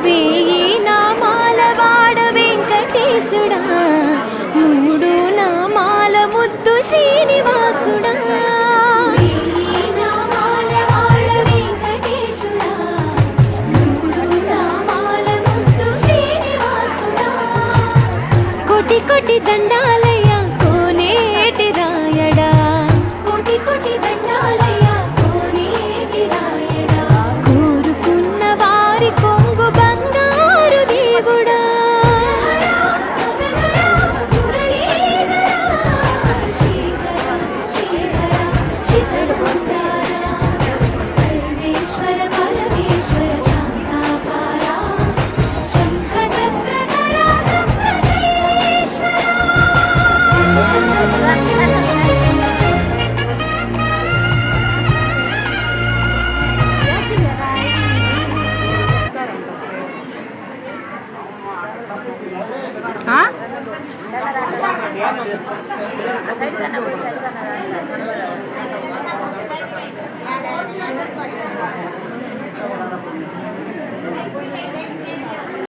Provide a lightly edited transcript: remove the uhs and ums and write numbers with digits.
వేయి నామాల వాడ వెంకటేశుడా, మూడు నామాల ముద్దు శ్రీనివాసుడా. వేయి నామాల వాడ వెంకటేశుడా, మూడు నామాల ముద్దు శ్రీనివాసుడా. కోటి కోటి దండాలయ్య కోనేటి రాయడా, కోటి కోటి దండాలయ్య కోనేటి రాయడా. కోరుకున్న వారి కొంగు బంగారు దేవుడా. సర్వేశ్వర పరమేశ్వర శాంతాకార శంఖ చక్రధర సప్తశైలేశ్వర. ఆ